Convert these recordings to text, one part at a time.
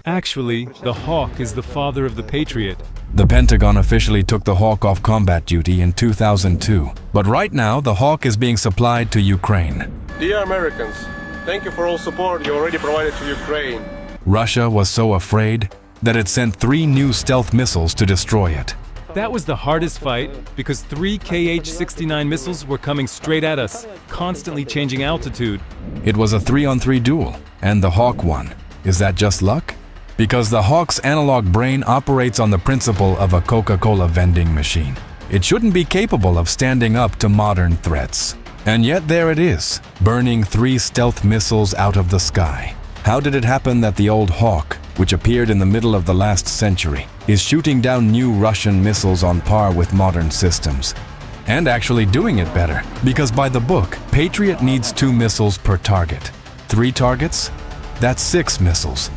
Actually, the Hawk is the father of the Patriot. The Pentagon officially took the Hawk off combat duty in 2002, but right now the Hawk is being supplied to Ukraine. Dear Americans, thank you for all support you already provided to Ukraine. Russia was so afraid that it sent 3 new stealth missiles to destroy it. That was the hardest fight because 3 Kh-69 missiles were coming straight at us, constantly changing altitude. It was a 3-on-3 duel, and the Hawk won. Is that just luck? Because the Hawk's analog brain operates on the principle of a Coca-Cola vending machine. It shouldn't be capable of standing up to modern threats. And yet there it is, burning 3 stealth missiles out of the sky. How did it happen that the old Hawk, which appeared in the middle of the last century, is shooting down new Russian missiles on par with modern systems? And actually doing it better, because by the book, Patriot needs 2 missiles per target. 3 targets? That's 6 missiles.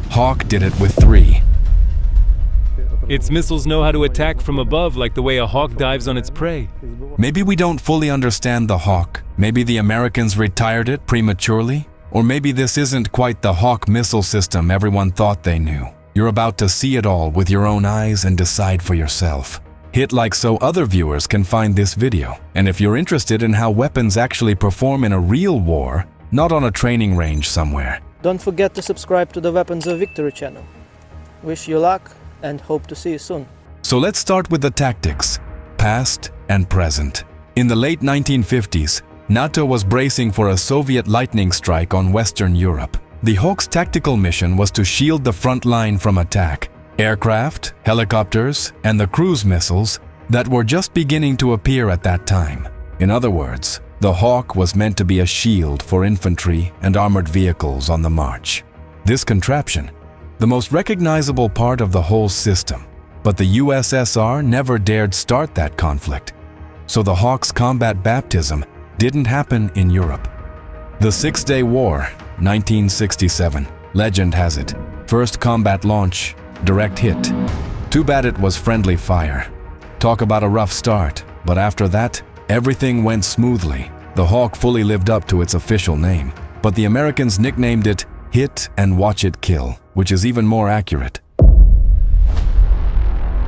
Hawk did it with 3. Its missiles know how to attack from above like the way a hawk dives on its prey. Maybe we don't fully understand the Hawk. Maybe the Americans retired it prematurely. Or maybe this isn't quite the Hawk missile system everyone thought they knew. You're about to see it all with your own eyes and decide for yourself. Hit like so other viewers can find this video. And if you're interested in how weapons actually perform in a real war, not on a training range somewhere. Don't forget to subscribe to the Weapons of Victory channel. Wish you luck and hope to see you soon. So let's start with the tactics, past and present. In the late 1950s, NATO was bracing for a Soviet lightning strike on Western Europe. The Hawk's tactical mission was to shield the front line from attack. Aircraft, helicopters, and the cruise missiles that were just beginning to appear at that time. In other words, the Hawk was meant to be a shield for infantry and armored vehicles on the march. This contraption, the most recognizable part of the whole system, but the USSR never dared start that conflict. So the Hawk's combat baptism didn't happen in Europe. The Six-Day War, 1967, legend has it. First combat launch, direct hit. Too bad it was friendly fire. Talk about a rough start, but after that, everything went smoothly. The Hawk fully lived up to its official name, but the Americans nicknamed it Hit and Watch It Kill, which is even more accurate.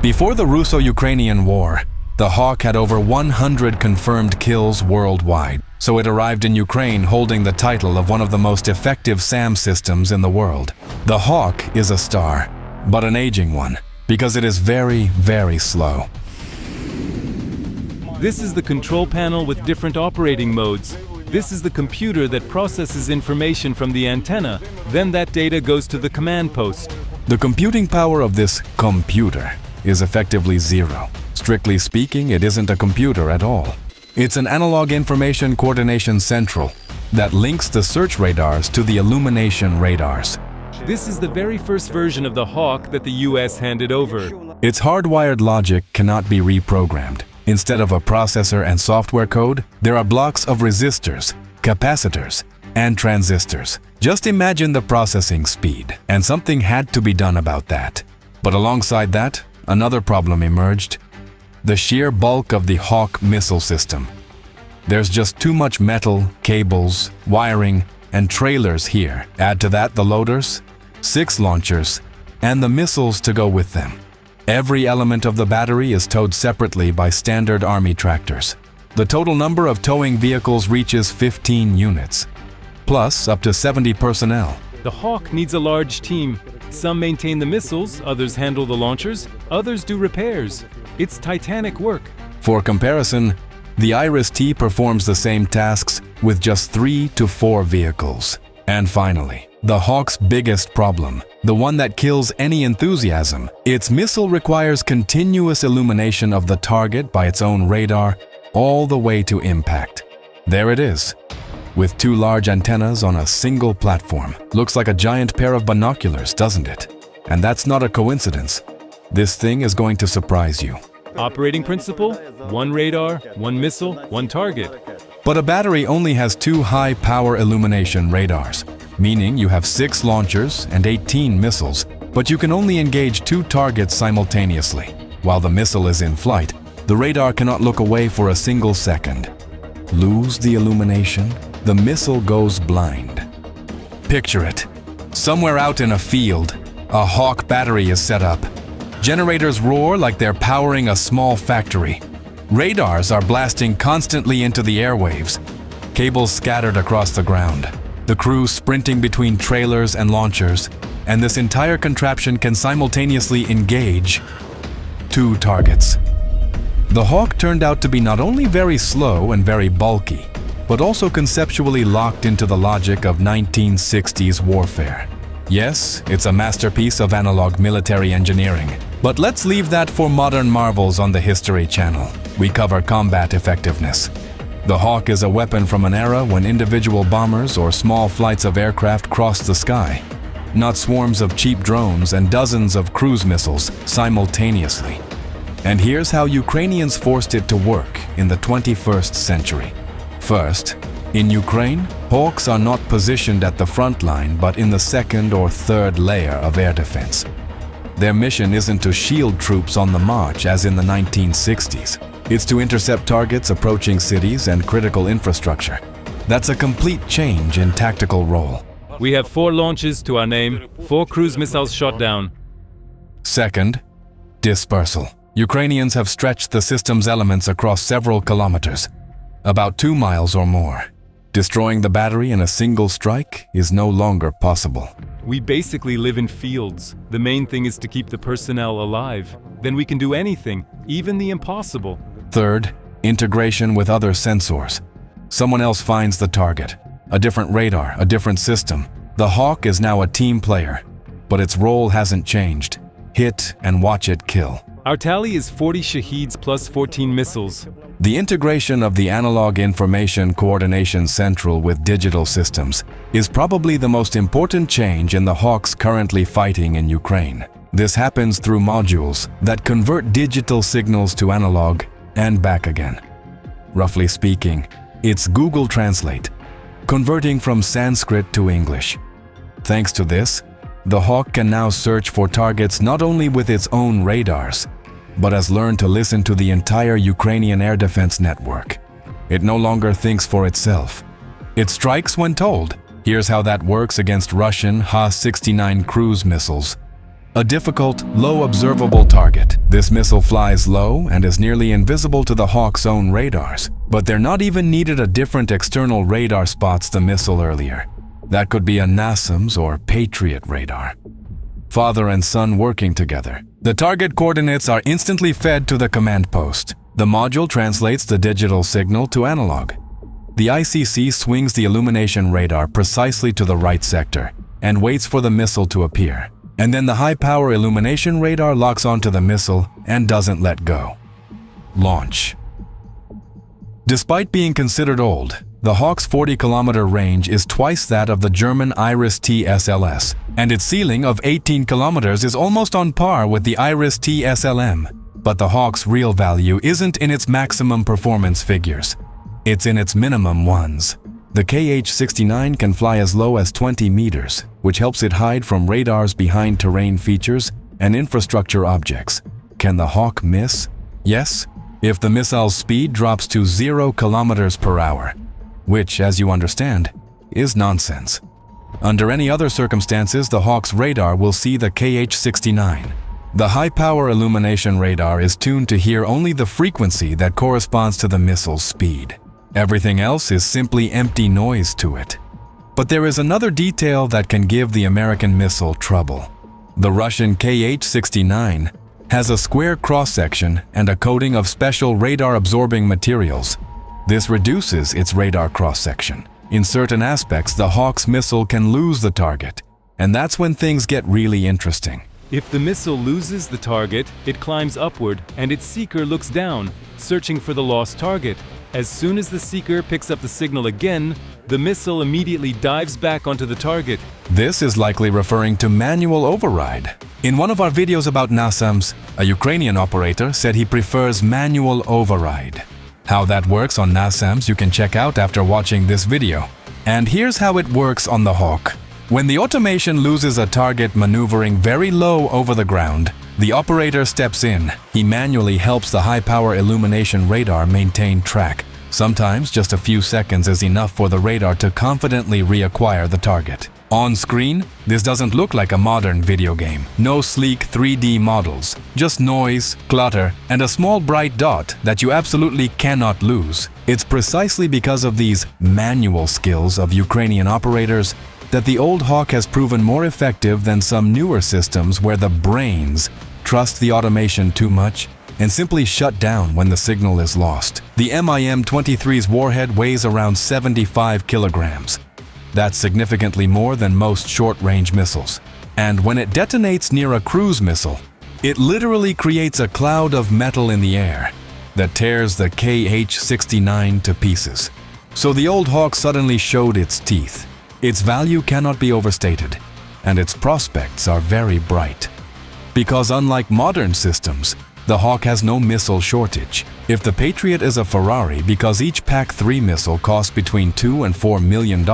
Before the Russo-Ukrainian War, the Hawk had over 100 confirmed kills worldwide, so it arrived in Ukraine holding the title of one of the most effective SAM systems in the world. The Hawk is a star, but an aging one, because it is very, very slow. This is the control panel with different operating modes. This is the computer that processes information from the antenna, then that data goes to the command post. The computing power of this computer is effectively 0. Strictly speaking, it isn't a computer at all. It's an analog information coordination central that links the search radars to the illumination radars. This is the very first version of the Hawk that the US handed over. Its hardwired logic cannot be reprogrammed. Instead of a processor and software code, there are blocks of resistors, capacitors, and transistors. Just imagine the processing speed, and something had to be done about that. But alongside that, another problem emerged: the sheer bulk of the Hawk missile system. There's just too much metal, cables, wiring, and trailers here. Add to that the loaders, 6 launchers, and the missiles to go with them. Every element of the battery is towed separately by standard Army tractors. The total number of towing vehicles reaches 15 units, plus up to 70 personnel. The Hawk needs a large team. Some maintain the missiles, others handle the launchers, others do repairs. It's titanic work. For comparison, the Iris-T performs the same tasks with just 3 to 4 vehicles. And finally, the Hawk's biggest problem, the one that kills any enthusiasm. Its missile requires continuous illumination of the target by its own radar all the way to impact. There it is, with 2 large antennas on a single platform. Looks like a giant pair of binoculars, doesn't it? And that's not a coincidence. This thing is going to surprise you. Operating principle: 1 radar, 1 missile, 1 target. But a battery only has 2 high-power illumination radars, meaning you have 6 launchers and 18 missiles, but you can only engage 2 targets simultaneously. While the missile is in flight, the radar cannot look away for a single second. Lose the illumination, the missile goes blind. Picture it. Somewhere out in a field, A Hawk battery is set up. Generators roar like they're powering a small factory. Radars are blasting constantly into the airwaves. Cables scattered across the ground. The crew sprinting between trailers and launchers. And this entire contraption can simultaneously engage 2 targets. The Hawk turned out to be not only very slow and very bulky, but also conceptually locked into the logic of 1960s warfare. Yes, it's a masterpiece of analog military engineering. But let's leave that for modern marvels on the History Channel. We cover combat effectiveness. The Hawk is a weapon from an era when individual bombers or small flights of aircraft crossed the sky, not swarms of cheap drones and dozens of cruise missiles simultaneously. And here's how Ukrainians forced it to work in the 21st century. First, in Ukraine, Hawks are not positioned at the front line but in the second or third layer of air defense. Their mission isn't to shield troops on the march as in the 1960s. It's to intercept targets approaching cities and critical infrastructure. That's a complete change in tactical role. We have 4 launches to our name, 4 cruise missiles shot down. Second, dispersal. Ukrainians have stretched the system's elements across several kilometers, about 2 miles or more. Destroying the battery in a single strike is no longer possible. We basically live in fields. The main thing is to keep the personnel alive. Then we can do anything, even the impossible. Third, integration with other sensors. Someone else finds the target. A different radar, a different system. The Hawk is now a team player, but its role hasn't changed. Hit and watch it kill. Our tally is 40 Shaheeds plus 14 missiles. The integration of the Analog Information Coordination Central with digital systems is probably the most important change in the Hawks currently fighting in Ukraine. This happens through modules that convert digital signals to analog and back again. Roughly speaking, it's Google Translate, converting from Sanskrit to English. Thanks to this, the Hawk can now search for targets not only with its own radars, but has learned to listen to the entire Ukrainian air defense network. It no longer thinks for itself. It strikes when told. Here's how that works against Russian Ha-69 cruise missiles. A difficult, low observable target. This missile flies low and is nearly invisible to the Hawk's own radars, but they're not even needed a different external radar spots the missile earlier. That could be a NASAMS or Patriot radar. Father and son working together. The target coordinates are instantly fed to the command post. The module translates the digital signal to analog. The ICC swings the illumination radar precisely to the right sector and waits for the missile to appear. And then the high-power illumination radar locks onto the missile and doesn't let go. Launch. Despite being considered old, the Hawk's 40-kilometer range is twice that of the German Iris-T SLS, and its ceiling of 18 kilometers is almost on par with the Iris-T SLM. But the Hawk's real value isn't in its maximum performance figures. It's in its minimum ones. The KH-69 can fly as low as 20 meters, which helps it hide from radars behind terrain features and infrastructure objects. Can the Hawk miss? Yes, if the missile's speed drops to 0 kilometers per hour. Which, as you understand, is nonsense. Under any other circumstances, the Hawk's radar will see the KH-69. The high-power illumination radar is tuned to hear only the frequency that corresponds to the missile's speed. Everything else is simply empty noise to it. But there is another detail that can give the American missile trouble. The Russian KH-69 has a square cross-section and a coating of special radar-absorbing materials. This reduces its radar cross-section. In certain aspects, the Hawk's missile can lose the target, and that's when things get really interesting. If the missile loses the target, it climbs upward and its seeker looks down, searching for the lost target. As soon as the seeker picks up the signal again, the missile immediately dives back onto the target. This is likely referring to manual override. In one of our videos about NASAMS, a Ukrainian operator said he prefers manual override. How that works on NASAMS you can check out after watching this video. And here's how it works on the Hawk. When the automation loses a target maneuvering very low over the ground, the operator steps in. He manually helps the high-power illumination radar maintain track. Sometimes just a few seconds is enough for the radar to confidently reacquire the target. On screen, this doesn't look like a modern video game. No sleek 3D models, just noise, clutter, and a small bright dot that you absolutely cannot lose. It's precisely because of these manual skills of Ukrainian operators that the old Hawk has proven more effective than some newer systems where the brains trust the automation too much and simply shut down when the signal is lost. The MIM-23's warhead weighs around 75 kilograms. That's significantly more than most short-range missiles. And when it detonates near a cruise missile, it literally creates a cloud of metal in the air that tears the KH-69 to pieces. So the old Hawk suddenly showed its teeth. Its value cannot be overstated, and its prospects are very bright. Because unlike modern systems, the Hawk has no missile shortage. If the Patriot is a Ferrari because each PAC-3 missile costs between $2 and $4 million,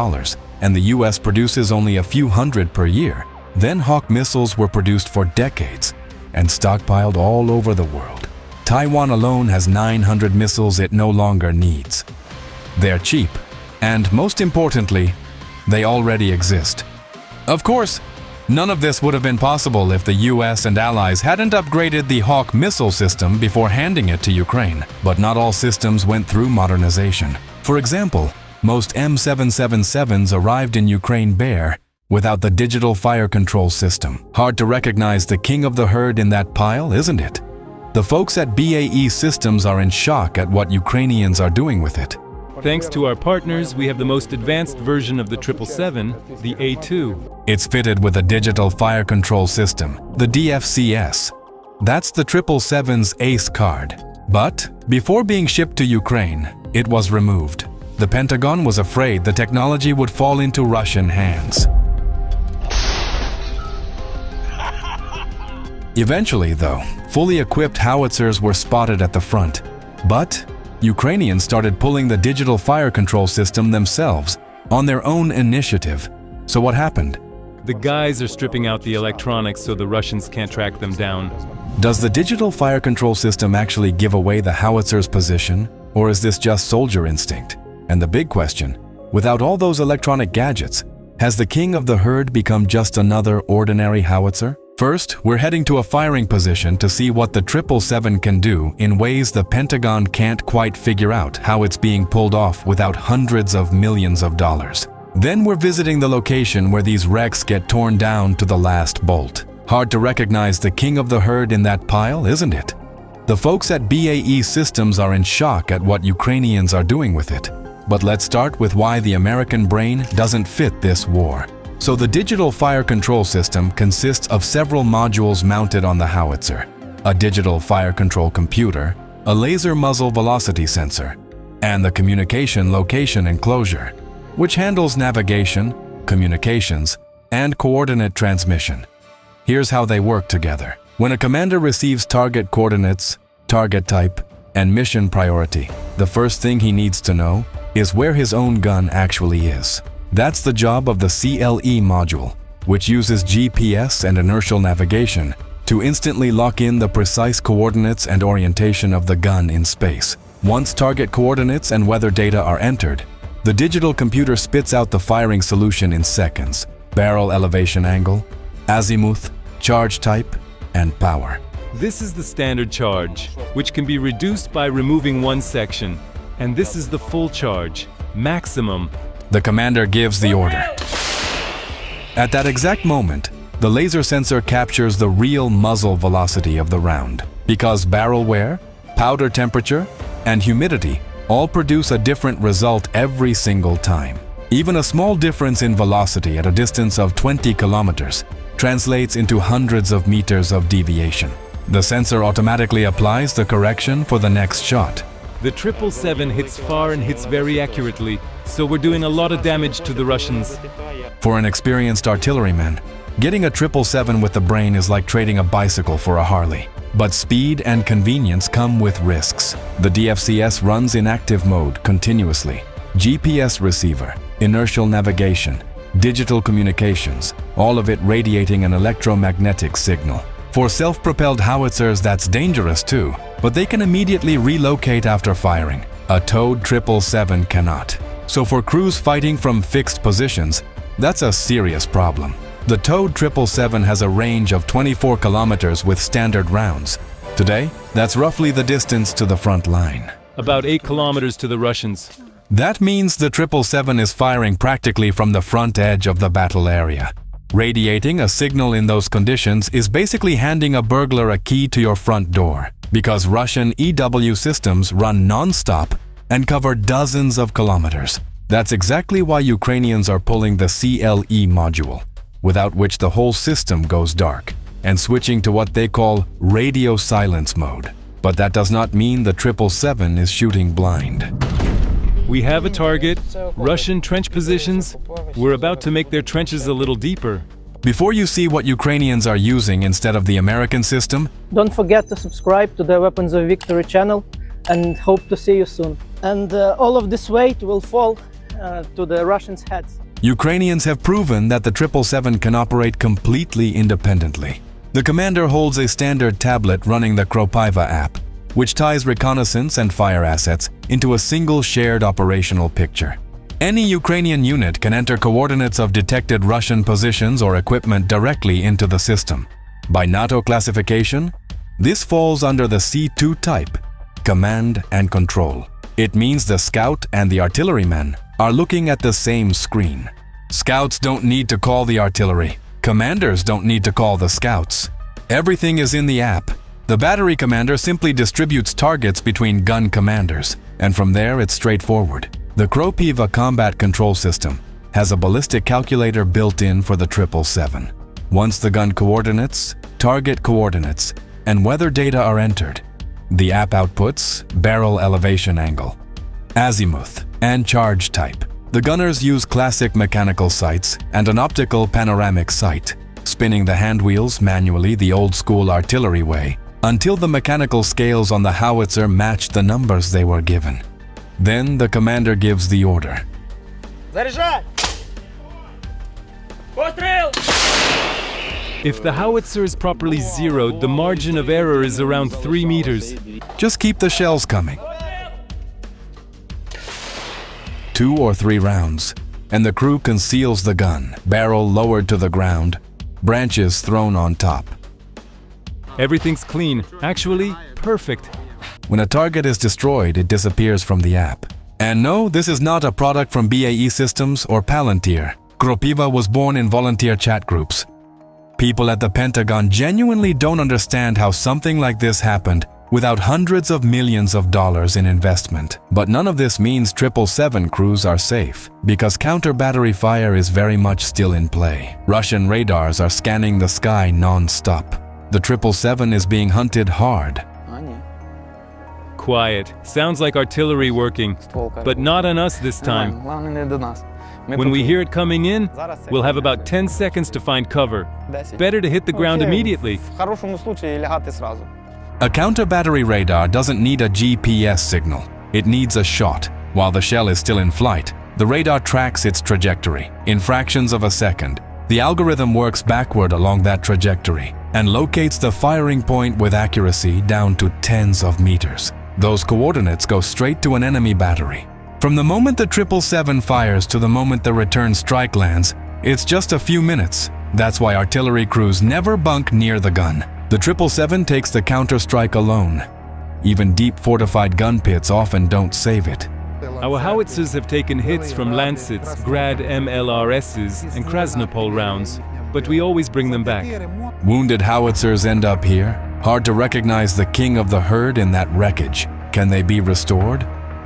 and the US produces only a few hundred per year, then Hawk missiles were produced for decades and stockpiled all over the world. Taiwan alone has 900 missiles it no longer needs. They're cheap, and most importantly, they already exist. Of course, none of this would have been possible if the US and allies hadn't upgraded the Hawk missile system before handing it to Ukraine. But not all systems went through modernization. For example, most M777s arrived in Ukraine bare, without the digital fire control system. Hard to recognize the king of the herd in that pile, isn't it? The folks at BAE Systems are in shock at what Ukrainians are doing with it. Thanks to our partners, we have the most advanced version of the 777, the A2. It's fitted with a digital fire control system, the DFCS. That's the 777's ACE card. But before being shipped to Ukraine, it was removed. The Pentagon was afraid the technology would fall into Russian hands. Eventually, though, fully equipped howitzers were spotted at the front. But Ukrainians started pulling the digital fire control system themselves on their own initiative. So what happened? The guys are stripping out the electronics so the Russians can't track them down. Does the digital fire control system actually give away the howitzer's position, or is this just soldier instinct? And the big question, without all those electronic gadgets, has the king of the herd become just another ordinary howitzer? First, we're heading to a firing position to see what the 777 can do in ways the Pentagon can't quite figure out how it's being pulled off without hundreds of millions of dollars. Then we're visiting the location where these wrecks get torn down to the last bolt. Hard to recognize the king of the herd in that pile, isn't it? The folks at BAE Systems are in shock at what Ukrainians are doing with it. But let's start with why the American brain doesn't fit this war. So the digital fire control system consists of several modules mounted on the howitzer: a digital fire control computer, a laser muzzle velocity sensor, and the communication location enclosure, which handles navigation, communications, and coordinate transmission. Here's how they work together. When a commander receives target coordinates, target type, and mission priority, the first thing he needs to know is where his own gun actually is. That's the job of the CLE module, which uses GPS and inertial navigation to instantly lock in the precise coordinates and orientation of the gun in space. Once target coordinates and weather data are entered, the digital computer spits out the firing solution in seconds: barrel elevation angle, azimuth, charge type, and power. This is the standard charge, which can be reduced by removing one section. And this is the full charge, maximum. The commander gives the order. At that exact moment, the laser sensor captures the real muzzle velocity of the round, because barrel wear, powder temperature, and humidity all produce a different result every single time. Even a small difference in velocity at a distance of 20 kilometers translates into hundreds of meters of deviation. The sensor automatically applies the correction for the next shot. The 777 hits far and hits very accurately, so we're doing a lot of damage to the Russians. For an experienced artilleryman, getting a 777 with the brain is like trading a bicycle for a Harley. But speed and convenience come with risks. The DFCS runs in active mode continuously. GPS receiver, inertial navigation, digital communications, all of it radiating an electromagnetic signal. For self-propelled howitzers, that's dangerous too, but they can immediately relocate after firing. A towed 777 cannot. So for crews fighting from fixed positions, That's a serious problem. The towed 777 has a range of 24 kilometers with standard rounds. Today, that's roughly the distance to the front line. About 8 kilometers to the Russians. That means the 777 is firing practically from the front edge of the battle area. Radiating a signal in those conditions is basically handing a burglar a key to your front door, because Russian EW systems run non-stop and cover dozens of kilometers. That's exactly why Ukrainians are pulling the CLE module, without which the whole system goes dark, and switching to what they call radio silence mode. But that does not mean the 777 is shooting blind. We have a target, Russian trench positions. We're about to make their trenches a little deeper. Before you see what Ukrainians are using instead of the American system, Don't forget to subscribe to the Weapons of Victory channel and hope to see you soon. And all of this weight will fall to the Russians' heads. Ukrainians have proven that the 777 can operate completely independently. The commander holds a standard tablet running the Kropyva app, which ties reconnaissance and fire assets into a single shared operational picture. Any Ukrainian unit can enter coordinates of detected Russian positions or equipment directly into the system. By NATO classification, this falls under the C2 type, command and control. It means the scout and the artillerymen are looking at the same screen. Scouts don't need to call the artillery. Commanders don't need to call the scouts. Everything is in the app. The battery commander simply distributes targets between gun commanders, and from there it's straightforward. The Kropyva combat control system has a ballistic calculator built in for the 777. Once the gun coordinates, target coordinates, and weather data are entered, the app outputs barrel elevation angle, azimuth, and charge type. The gunners use classic mechanical sights and an optical panoramic sight, spinning the hand wheels manually the old-school artillery way, until the mechanical scales on the howitzer match the numbers they were given. Then the commander gives the order. Заряжай! Пострел! If the howitzer is properly zeroed, the margin of error is around 3 meters. Just keep the shells coming. 2 or 3 rounds, and the crew conceals the gun, barrel lowered to the ground, branches thrown on top. Everything's clean. Actually, perfect. When a target is destroyed, it disappears from the app. And no, this is not a product from BAE Systems or Palantir. Kropyva was born in volunteer chat groups. People at the Pentagon genuinely don't understand how something like this happened without hundreds of millions of dollars in investment. But none of this means 777 crews are safe, because counter-battery fire is very much still in play. Russian radars are scanning the sky non-stop. The 777 is being hunted hard. Quiet. Sounds like artillery working. But not on us this time. When we hear it coming in, we'll have about 10 seconds to find cover. Better to hit the ground immediately. A counter-battery radar doesn't need a GPS signal. It needs a shot. While the shell is still in flight, the radar tracks its trajectory. In fractions of a second, the algorithm works backward along that trajectory and locates the firing point with accuracy down to tens of meters. Those coordinates go straight to an enemy battery. From the moment the 777 fires to the moment the return strike lands, it's just a few minutes. That's why artillery crews never bunk near the gun. The 777 takes the counter-strike alone. Even deep fortified gun pits often don't save it. Our howitzers have taken hits from Lancets, Grad MLRSs, and Krasnopol rounds, but we always bring them back. Wounded howitzers end up here. Hard to recognize the king of the herd in that wreckage. Can they be restored?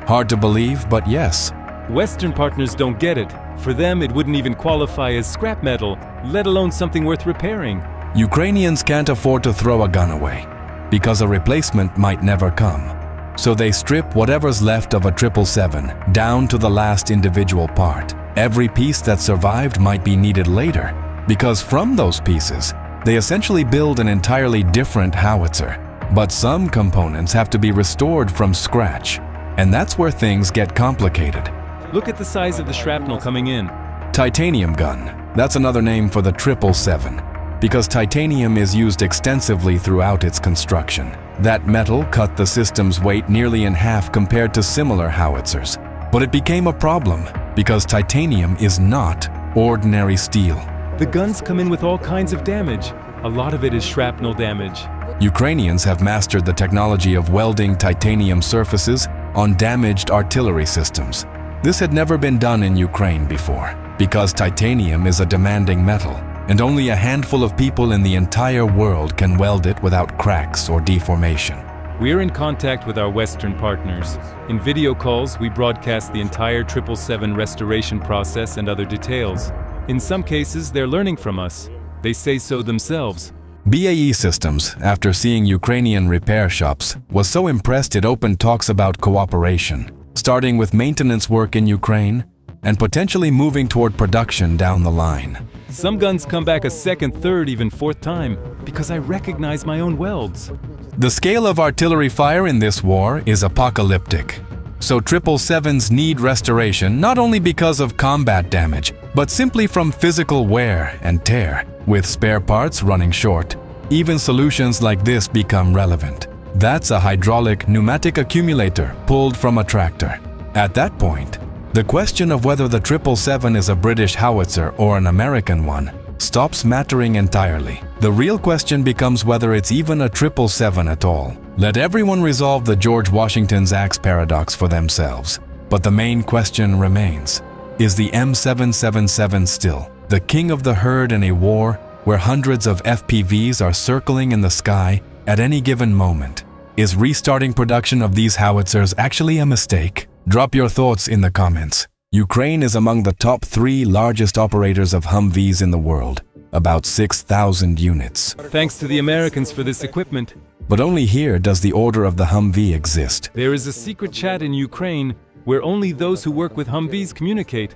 Hard to believe, but yes. Western partners don't get it. For them, it wouldn't even qualify as scrap metal, let alone something worth repairing. Ukrainians can't afford to throw a gun away, because a replacement might never come. So they strip whatever's left of a 777 down to the last individual part. Every piece that survived might be needed later, because from those pieces, they essentially build an entirely different howitzer. But some components have to be restored from scratch, and that's where things get complicated. Look at the size of the shrapnel coming in. Titanium gun. That's another name for the 777, because titanium is used extensively throughout its construction. That metal cut the system's weight nearly in half compared to similar howitzers. But it became a problem, because titanium is not ordinary steel. The guns come in with all kinds of damage. A lot of it is shrapnel damage. Ukrainians have mastered the technology of welding titanium surfaces on damaged artillery systems. This had never been done in Ukraine before, because titanium is a demanding metal, and only a handful of people in the entire world can weld it without cracks or deformation. We're in contact with our Western partners. In video calls, we broadcast the entire 777 restoration process and other details. In some cases, they're learning from us. They say so themselves. BAE Systems, after seeing Ukrainian repair shops, was so impressed it opened talks about cooperation, starting with maintenance work in Ukraine and potentially moving toward production down the line. Some guns come back a second, third, even fourth time because I recognize my own welds. The scale of artillery fire in this war is apocalyptic. So 777s need restoration not only because of combat damage, but simply from physical wear and tear. With spare parts running short, even solutions like this become relevant. That's a hydraulic pneumatic accumulator pulled from a tractor. At that point, the question of whether the 777 is a British howitzer or an American one stops mattering entirely. The real question becomes whether it's even a 777 at all. Let everyone resolve the George Washington's axe paradox for themselves. But the main question remains: is the M777 still the king of the herd in a war where hundreds of FPVs are circling in the sky at any given moment? Is restarting production of these howitzers actually a mistake? Drop your thoughts in the comments. Ukraine is among the top 3 largest operators of Humvees in the world, about 6,000 units. Thanks to the Americans for this equipment. But only here does the order of the Humvee exist. There is a secret chat in Ukraine where only those who work with Humvees communicate.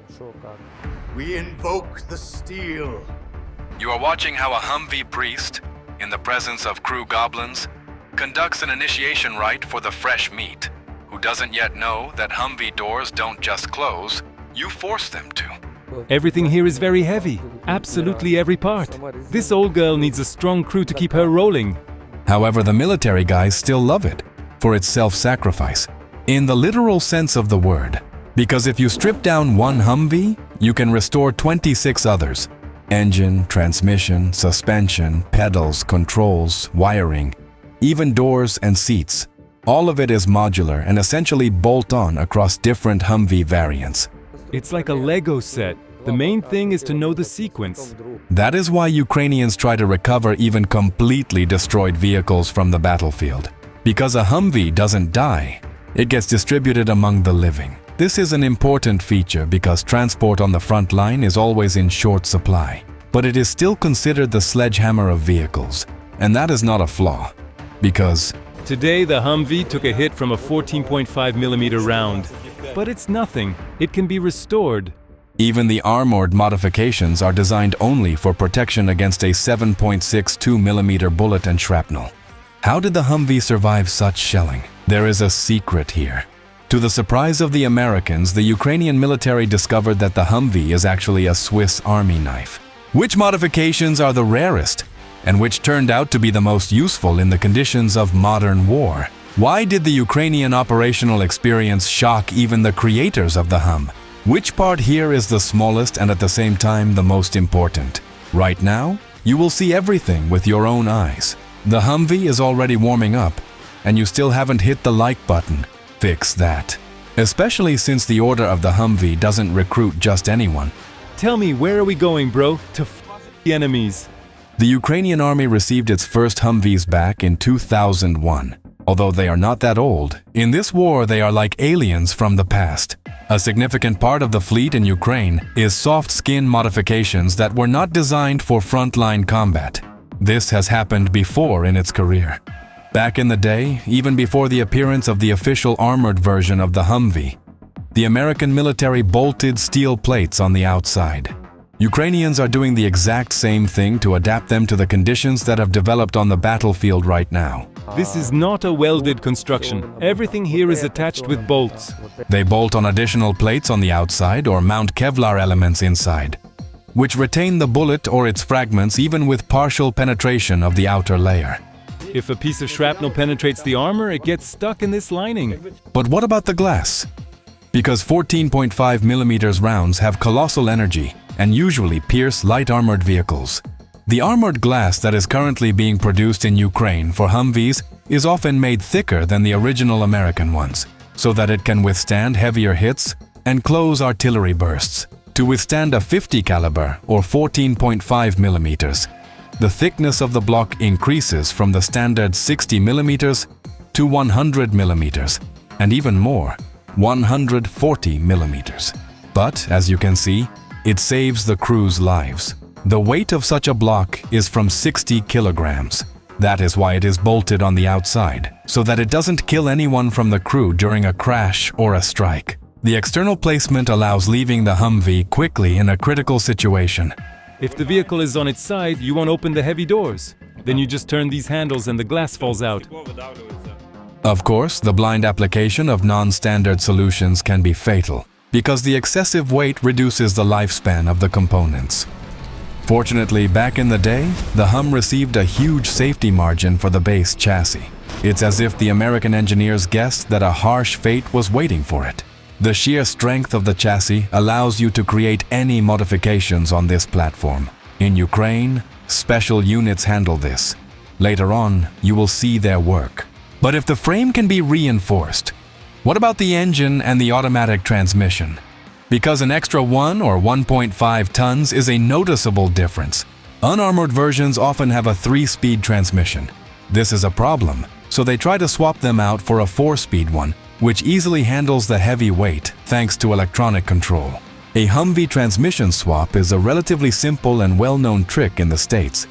We invoke the steel. You are watching how a Humvee priest, in the presence of crew goblins, conducts an initiation rite for the fresh meat, who doesn't yet know that Humvee doors don't just close, you force them to. Everything here is very heavy, absolutely every part. This old girl needs a strong crew to keep her rolling. However, the military guys still love it, for its self-sacrifice, in the literal sense of the word. Because if you strip down one Humvee, you can restore 26 others. Engine, transmission, suspension, pedals, controls, wiring, even doors and seats. All of it is modular and essentially bolt-on across different Humvee variants. It's like a Lego set. The main thing is to know the sequence. That is why Ukrainians try to recover even completely destroyed vehicles from the battlefield. Because a Humvee doesn't die, it gets distributed among the living. This is an important feature because transport on the front line is always in short supply. But it is still considered the sledgehammer of vehicles. And that is not a flaw. Because today the Humvee took a hit from a 14.5mm round. But it's nothing. It can be restored. even the armored modifications are designed only for protection against a 7.62mm bullet and shrapnel. How did the Humvee survive such shelling? There is a secret here. To the surprise of the Americans, the Ukrainian military discovered that the Humvee is actually a Swiss Army knife. Which modifications are the rarest, and which turned out to be the most useful in the conditions of modern war? Why did the Ukrainian operational experience shock even the creators of the Hum? Which part here is the smallest and at the same time the most important? Right now, you will see everything with your own eyes. The Humvee is already warming up, and you still haven't hit the like button. Fix that. Especially since the order of the Humvee doesn't recruit just anyone. Tell me, where are we going, bro? To the enemies. The Ukrainian army received its first Humvees back in 2001. Although they are not that old, in this war they are like aliens from the past. A significant part of the fleet in Ukraine is soft skin modifications that were not designed for frontline combat. This has happened before in its career. Back in the day, even before the appearance of the official armored version of the Humvee, the American military bolted steel plates on the outside. Ukrainians are doing the exact same thing to adapt them to the conditions that have developed on the battlefield right now. This is not a welded construction. Everything here is attached with bolts. They bolt on additional plates on the outside or mount Kevlar elements inside, which retain the bullet or its fragments even with partial penetration of the outer layer. If a piece of shrapnel penetrates the armor, it gets stuck in this lining. But what about the glass? Because 14.5mm rounds have colossal energy and usually pierce light armored vehicles. The armored glass that is currently being produced in Ukraine for Humvees is often made thicker than the original American ones, so that it can withstand heavier hits and close artillery bursts. To withstand a 50 caliber or 14.5 millimeters, the thickness of the block increases from the standard 60 millimeters to 100 millimeters, and even more, 140 millimeters. But, as you can see, it saves the crew's lives. The weight of such a block is from 60 kilograms. That is why it is bolted on the outside, so that it doesn't kill anyone from the crew during a crash or a strike. The external placement allows leaving the Humvee quickly in a critical situation. If the vehicle is on its side, you won't open the heavy doors. Then you just turn these handles and the glass falls out. Of course, the blind application of non-standard solutions can be fatal, because the excessive weight reduces the lifespan of the components. Fortunately, back in the day, the Hum received a huge safety margin for the base chassis. It's as if the American engineers guessed that a harsh fate was waiting for it. The sheer strength of the chassis allows you to create any modifications on this platform. In Ukraine, special units handle this. Later on, you will see their work. But if the frame can be reinforced, what about the engine and the automatic transmission? Because an extra 1 or 1.5 tons is a noticeable difference. Unarmored versions often have a 3-speed transmission. This is a problem, so they try to swap them out for a 4-speed one, which easily handles the heavy weight thanks to electronic control. A Humvee transmission swap is a relatively simple and well-known trick in the States,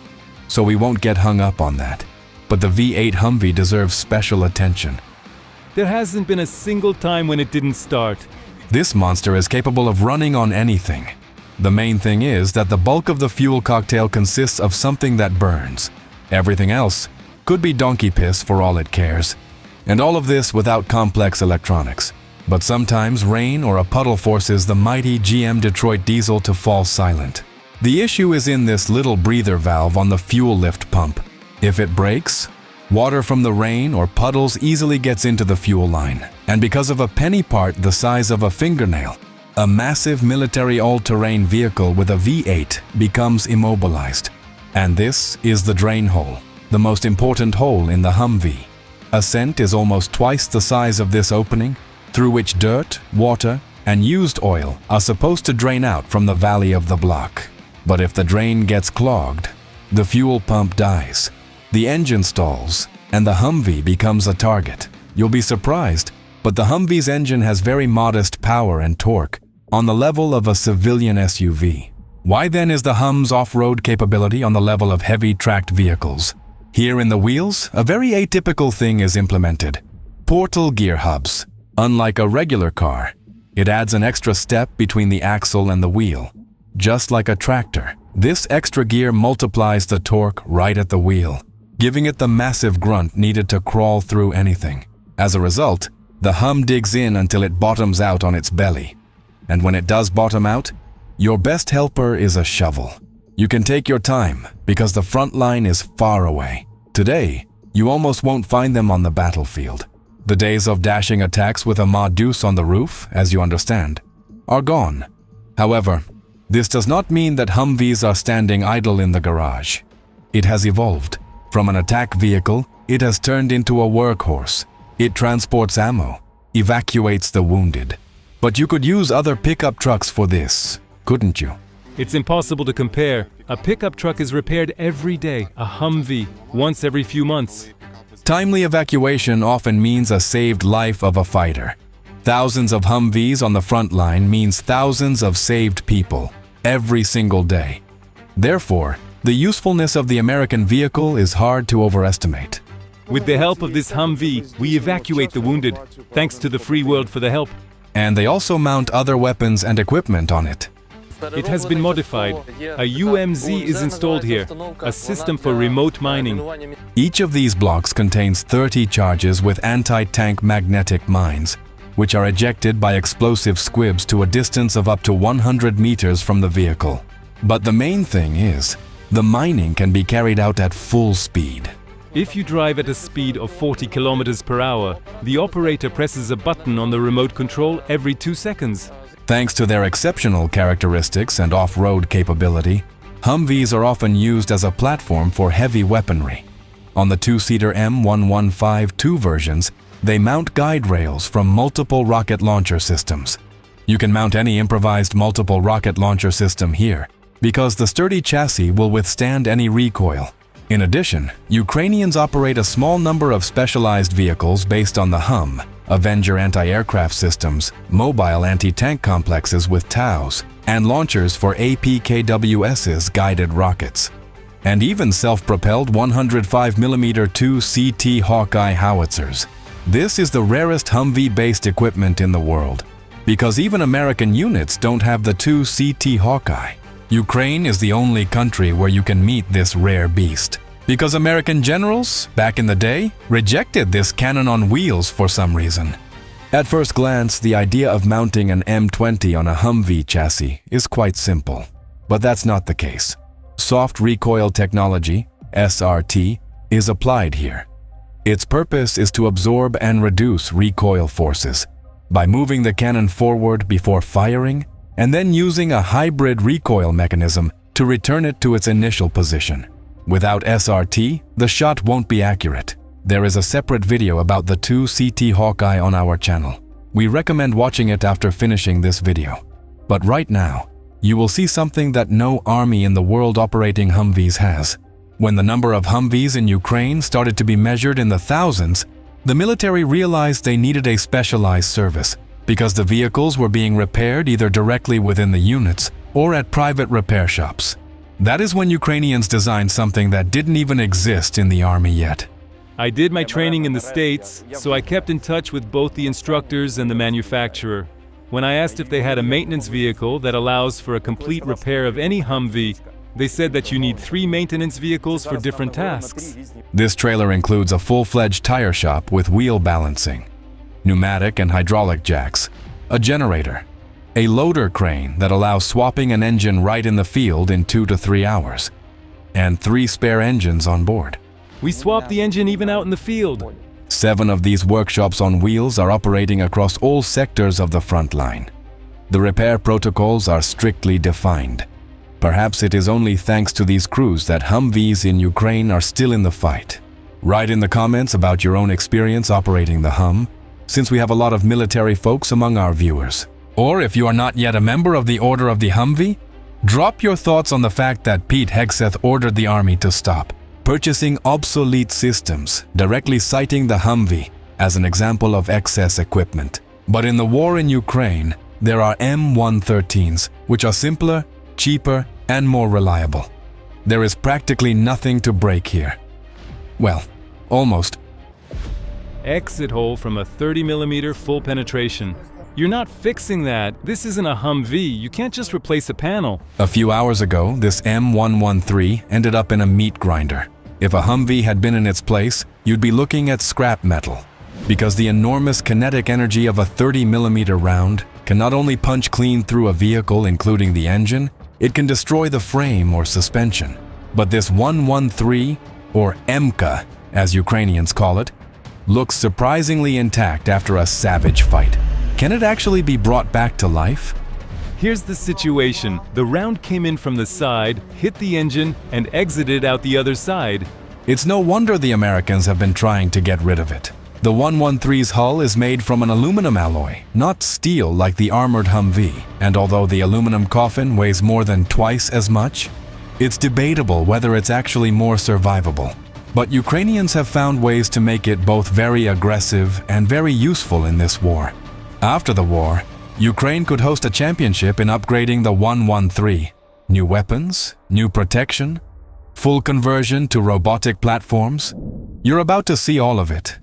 so we won't get hung up on that. But the V8 Humvee deserves special attention. There hasn't been a single time when it didn't start. This monster is capable of running on anything. The main thing is that the bulk of the fuel cocktail consists of something that burns. Everything else could be donkey piss for all it cares. And all of this without complex electronics. But sometimes rain or a puddle forces the mighty GM Detroit diesel to fall silent. The issue is in this little breather valve on the fuel lift pump. If it breaks, water from the rain or puddles easily gets into the fuel line, and because of a penny part the size of a fingernail, a massive military all-terrain vehicle with a V8 becomes immobilized. And this is the drain hole, the most important hole in the Humvee. Ascent is almost twice the size of this opening, through which dirt, water, and used oil are supposed to drain out from the valley of the block. But if the drain gets clogged, the fuel pump dies. The engine stalls, and the Humvee becomes a target. You'll be surprised, but the Humvee's engine has very modest power and torque, on the level of a civilian SUV. Why then is the Hum's off-road capability on the level of heavy tracked vehicles? Here in the wheels, a very atypical thing is implemented. Portal gear hubs. Unlike a regular car, it adds an extra step between the axle and the wheel. Just like a tractor, this extra gear multiplies the torque right at the wheel, giving it the massive grunt needed to crawl through anything. As a result, the Hum digs in until it bottoms out on its belly. And when it does bottom out, your best helper is a shovel. You can take your time because the front line is far away. Today, you almost won't find them on the battlefield. The days of dashing attacks with a Ma-Deuce on the roof, as you understand, are gone. However, this does not mean that Humvees are standing idle in the garage. It has evolved. From an attack vehicle, it has turned into a workhorse. It transports ammo, evacuates the wounded. But you could use other pickup trucks for this, couldn't you? It's impossible to compare. A pickup truck is repaired every day, a Humvee once every few months. Timely evacuation often means a saved life of a fighter. Thousands of Humvees on the front line means thousands of saved people, every single day. Therefore, the usefulness of the American vehicle is hard to overestimate. With the help of this Humvee, we evacuate the wounded, thanks to the free world for the help. And they also mount other weapons and equipment on it. It has been modified. A UMZ is installed here, a system for remote mining. Each of these blocks contains 30 charges with anti-tank magnetic mines, which are ejected by explosive squibs to a distance of up to 100 meters from the vehicle. But the main thing is, the mining can be carried out at full speed. If you drive at a speed of 40 kilometers per hour, the operator presses a button on the remote control every 2 seconds. Thanks to their exceptional characteristics and off-road capability, Humvees are often used as a platform for heavy weaponry. On the two-seater M1152 versions, they mount guide rails from multiple rocket launcher systems. You can mount any improvised multiple rocket launcher system here, because the sturdy chassis will withstand any recoil. In addition, Ukrainians operate a small number of specialized vehicles based on the HUM, Avenger anti-aircraft systems, mobile anti-tank complexes with TOWs, and launchers for APKWS's guided rockets. And even self-propelled 105mm 2CT Hawkeye howitzers. This is the rarest Humvee-based equipment in the world, because even American units don't have the 2CT Hawkeye. Ukraine is the only country where you can meet this rare beast, because American generals, back in the day, rejected this cannon on wheels for some reason. At first glance, the idea of mounting an M20 on a Humvee chassis is quite simple, but that's not the case. Soft recoil technology, SRT, is applied here. Its purpose is to absorb and reduce recoil forces by moving the cannon forward before firing and then using a hybrid recoil mechanism to return it to its initial position. Without SRT, the shot won't be accurate. There is a separate video about the 2CT Hawkeye on our channel. We recommend watching it after finishing this video. But right now, you will see something that no army in the world operating Humvees has. When the number of Humvees in Ukraine started to be measured in the thousands, the military realized they needed a specialized service because the vehicles were being repaired either directly within the units or at private repair shops. That is when Ukrainians designed something that didn't even exist in the army yet. I did my training in the States, so I kept in touch with both the instructors and the manufacturer. When I asked if they had a maintenance vehicle that allows for a complete repair of any Humvee, they said that you need 3 maintenance vehicles for different tasks. This trailer includes a full-fledged tire shop with wheel balancing, pneumatic and hydraulic jacks, a generator, a loader crane that allows swapping an engine right in the field in 2 to 3 hours, and 3 spare engines on board. We swapped the engine even out in the field. 7 of these workshops on wheels are operating across all sectors of the front line. The repair protocols are strictly defined. Perhaps it is only thanks to these crews that Humvees in Ukraine are still in the fight. Write in the comments about your own experience operating the Hum, since we have a lot of military folks among our viewers. Or if you are not yet a member of the Order of the Humvee, drop your thoughts on the fact that Pete Hegseth ordered the army to stop purchasing obsolete systems, directly citing the Humvee as an example of excess equipment. But in the war in Ukraine, there are M113s, which are simpler, cheaper, and more reliable. There is practically nothing to break here. Well, almost. Exit hole from a 30mm full penetration. You're not fixing that. This isn't a Humvee. You can't just replace a panel. A few hours ago, this M113 ended up in a meat grinder. If a Humvee had been in its place, you'd be looking at scrap metal, because the enormous kinetic energy of a 30mm round can not only punch clean through a vehicle including the engine, it can destroy the frame or suspension. But this 113, or MK, as Ukrainians call it, looks surprisingly intact after a savage fight. Can it actually be brought back to life? Here's the situation. The round came in from the side, hit the engine, and exited out the other side. It's no wonder the Americans have been trying to get rid of it. The 113's hull is made from an aluminum alloy, not steel like the armored Humvee, and although the aluminum coffin weighs more than twice as much, it's debatable whether it's actually more survivable. But Ukrainians have found ways to make it both very aggressive and very useful in this war. After the war, Ukraine could host a championship in upgrading the 113. New weapons, new protection, full conversion to robotic platforms. You're about to see all of it.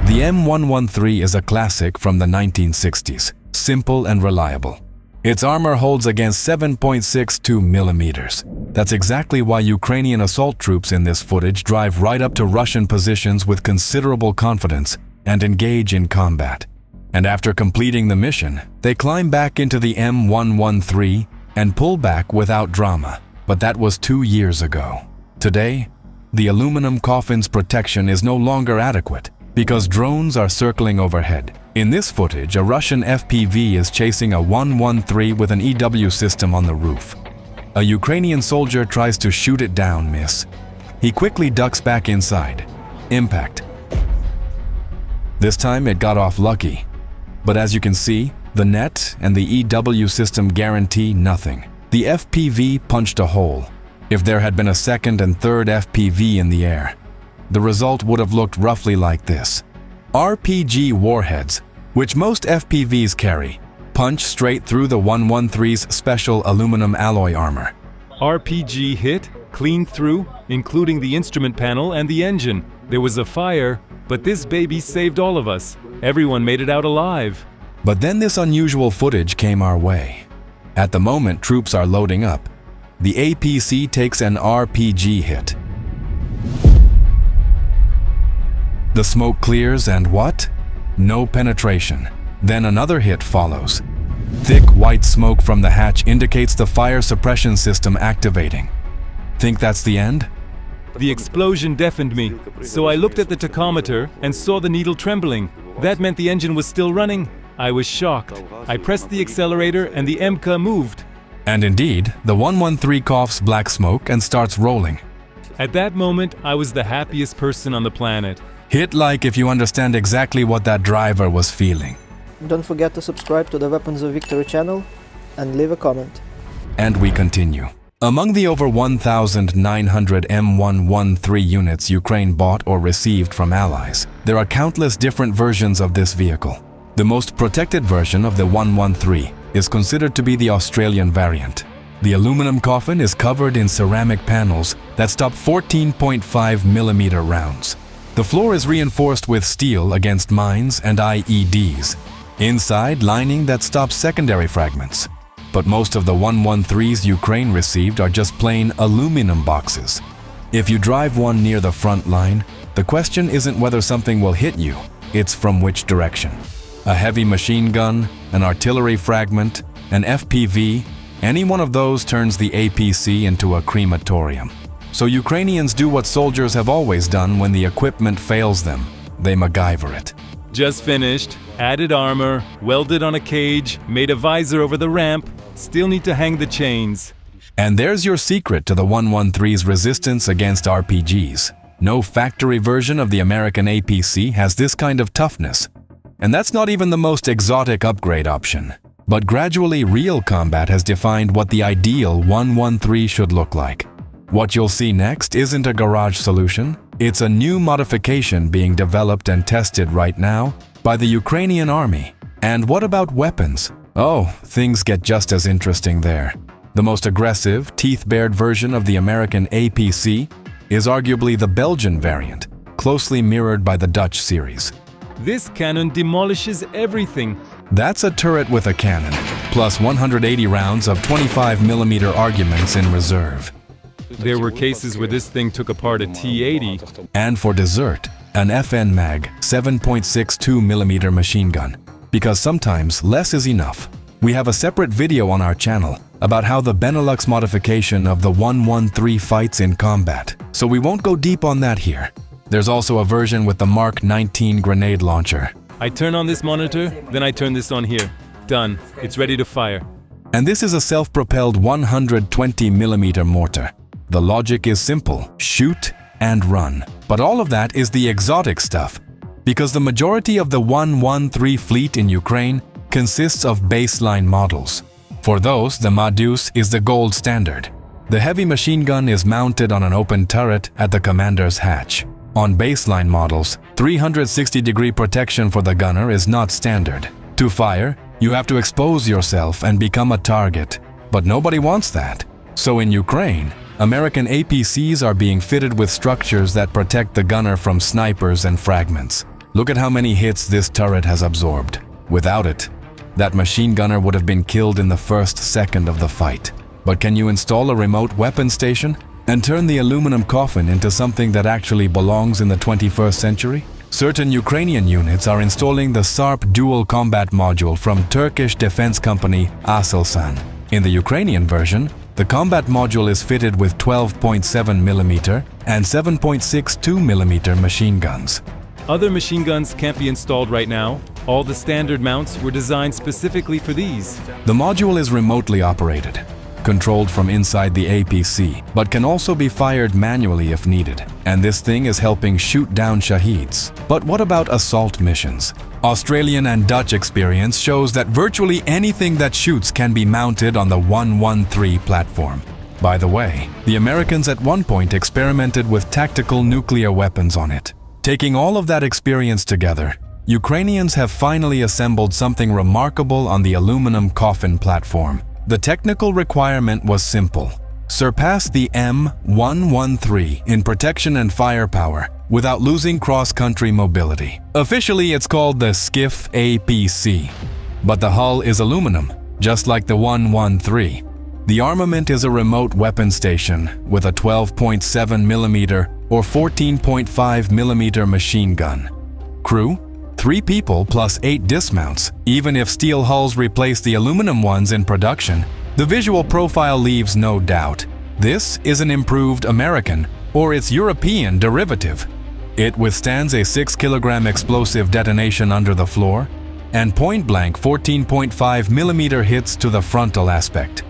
The M113 is a classic from the 1960s, simple and reliable. Its armor holds against 7.62 millimeters. That's exactly why Ukrainian assault troops in this footage drive right up to Russian positions with considerable confidence and engage in combat. And after completing the mission, they climb back into the M113 and pull back without drama. But that was 2 years ago. Today, the aluminum coffin's protection is no longer adequate, because drones are circling overhead. In this footage, a Russian FPV is chasing a 113 with an EW system on the roof. A Ukrainian soldier tries to shoot it down, miss. He quickly ducks back inside. Impact. This time it got off lucky. But as you can see, the net and the EW system guarantee nothing. The FPV punched a hole. If there had been a second and third FPV in the air, the result would have looked roughly like this. RPG warheads, which most FPVs carry, punch straight through the 113's special aluminum alloy armor. RPG hit, clean through, including the instrument panel and the engine. There was a fire, but this baby saved all of us. Everyone made it out alive. But then this unusual footage came our way. At the moment, troops are loading up. The APC takes an RPG hit. The smoke clears and what? No penetration. Then another hit follows. Thick white smoke from the hatch indicates the fire suppression system activating. Think that's the end? The explosion deafened me, so I looked at the tachometer and saw the needle trembling. That meant the engine was still running. I was shocked. I pressed the accelerator and the MK moved. And indeed, the 113 coughs black smoke and starts rolling. At that moment, I was the happiest person on the planet. Hit like if you understand exactly what that driver was feeling. Don't forget to subscribe to the Weapons of Victory channel and leave a comment. And we continue. Among the over 1,900 M113 units Ukraine bought or received from allies, there are countless different versions of this vehicle. The most protected version of the 113 is considered to be the Australian variant. The aluminum coffin is covered in ceramic panels that stop 14.5mm rounds. The floor is reinforced with steel against mines and IEDs. Inside, lining that stops secondary fragments. But most of the 113s Ukraine received are just plain aluminum boxes. If you drive one near the front line, the question isn't whether something will hit you, it's from which direction. A heavy machine gun, an artillery fragment, an FPV, any one of those turns the APC into a crematorium. So Ukrainians do what soldiers have always done when the equipment fails them. They MacGyver it. Just finished, added armor, welded on a cage, made a visor over the ramp, still need to hang the chains. And there's your secret to the 113's resistance against RPGs. No factory version of the American APC has this kind of toughness. And that's not even the most exotic upgrade option. But gradually, real combat has defined what the ideal 113 should look like. What you'll see next isn't a garage solution. It's a new modification being developed and tested right now by the Ukrainian army. And what about weapons? Oh, things get just as interesting there. The most aggressive, teeth-bared version of the American APC is arguably the Belgian variant, closely mirrored by the Dutch series. This cannon demolishes everything. That's a turret with a cannon, plus 180 rounds of 25mm arguments in reserve. There were cases where this thing took apart a T-80. And for dessert, an FN Mag 7.62mm machine gun. Because sometimes less is enough. We have a separate video on our channel about how the Benelux modification of the 113 fights in combat, so we won't go deep on that here. There's also a version with the Mark 19 grenade launcher. I turn on this monitor, then I turn this on here. Done. It's ready to fire. And this is a self-propelled 120mm mortar. The logic is simple: shoot and run. But all of that is the exotic stuff, because the majority of the 113 fleet in Ukraine consists of baseline models. For those, the Madus is the gold standard. The heavy machine gun is mounted on an open turret at the commander's hatch. On baseline models, 360-degree protection for the gunner is not standard. To fire, you have to expose yourself and become a target. But nobody wants that. So in Ukraine, American APCs are being fitted with structures that protect the gunner from snipers and fragments. Look at how many hits this turret has absorbed. Without it, that machine gunner would have been killed in the first second of the fight. But can you install a remote weapon station and turn the aluminum coffin into something that actually belongs in the 21st century? Certain Ukrainian units are installing the SARP dual combat module from Turkish defense company Aselsan. In the Ukrainian version, the combat module is fitted with 12.7mm and 7.62mm machine guns. Other machine guns can't be installed right now. All the standard mounts were designed specifically for these. The module is remotely operated, controlled from inside the APC, but can also be fired manually if needed. And this thing is helping shoot down Shaheeds. But what about assault missions? Australian and Dutch experience shows that virtually anything that shoots can be mounted on the 113 platform. By the way, the Americans at one point experimented with tactical nuclear weapons on it. Taking all of that experience together, Ukrainians have finally assembled something remarkable on the aluminum coffin platform. The technical requirement was simple: surpass the M113 in protection and firepower without losing cross-country mobility. Officially, it's called the Skiff APC, but the hull is aluminum, just like the 113. The armament is a remote weapon station with a 12.7mm or 14.5mm machine gun. Crew? 3 people plus 8 dismounts. Even if steel hulls replace the aluminum ones in production, the visual profile leaves no doubt. This is an improved American or its European derivative. It withstands a 6-kilogram explosive detonation under the floor and point-blank 14.5mm hits to the frontal aspect.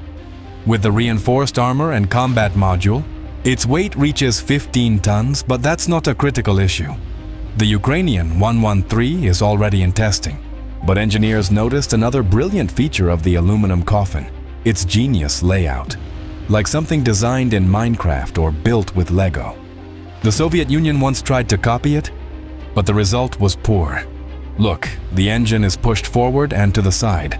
With the reinforced armor and combat module, its weight reaches 15 tons, but that's not a critical issue. The Ukrainian 113 is already in testing, but engineers noticed another brilliant feature of the aluminum coffin: its genius layout, like something designed in Minecraft or built with Lego. The Soviet Union once tried to copy it, but the result was poor. Look, the engine is pushed forward and to the side.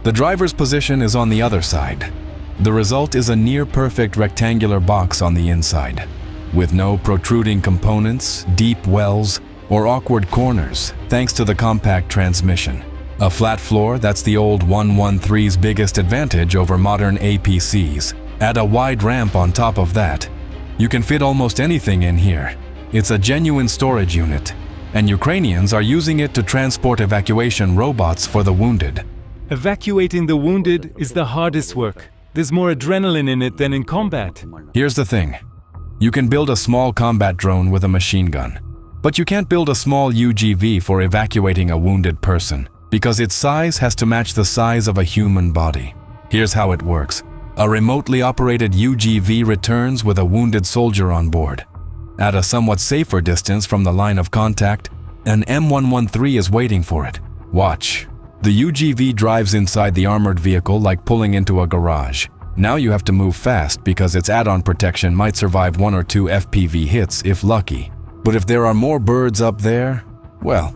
The driver's position is on the other side. The result is a near-perfect rectangular box on the inside, with no protruding components, deep wells, or awkward corners, thanks to the compact transmission. A flat floor, that's the old 113's biggest advantage over modern APCs. Add a wide ramp on top of that. You can fit almost anything in here. It's a genuine storage unit, and Ukrainians are using it to transport evacuation robots for the wounded. Evacuating the wounded is the hardest work. There's more adrenaline in it than in combat. Here's the thing. You can build a small combat drone with a machine gun, but you can't build a small UGV for evacuating a wounded person, because its size has to match the size of a human body. Here's how it works. A remotely operated UGV returns with a wounded soldier on board. At a somewhat safer distance from the line of contact, an M113 is waiting for it. Watch. The UGV drives inside the armored vehicle like pulling into a garage. Now you have to move fast because its add-on protection might survive 1 or 2 FPV hits if lucky. But if there are more birds up there, well,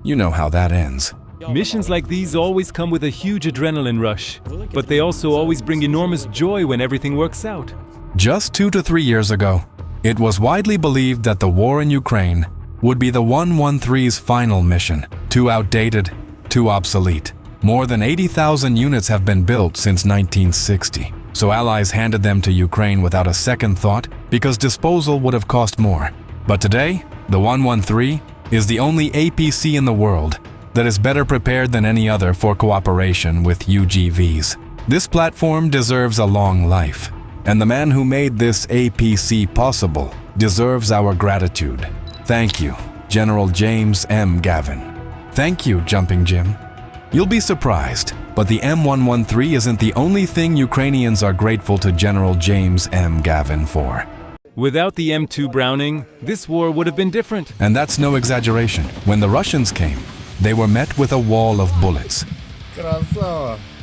you know how that ends. Missions like these always come with a huge adrenaline rush, but they also always bring enormous joy when everything works out. Just 2 to 3 years ago, it was widely believed that the war in Ukraine would be the 113's final mission. Too outdated, too obsolete. More than 80,000 units have been built since 1960, so Allies handed them to Ukraine without a second thought because disposal would have cost more. But today, the 113 is the only APC in the world that is better prepared than any other for cooperation with UGVs. This platform deserves a long life, and the man who made this APC possible deserves our gratitude. Thank you, General James M. Gavin. Thank you, Jumping Jim. You'll be surprised, but the M113 isn't the only thing Ukrainians are grateful to General James M. Gavin for. Without the M2 Browning, this war would have been different. And that's no exaggeration. When the Russians came, they were met with a wall of bullets.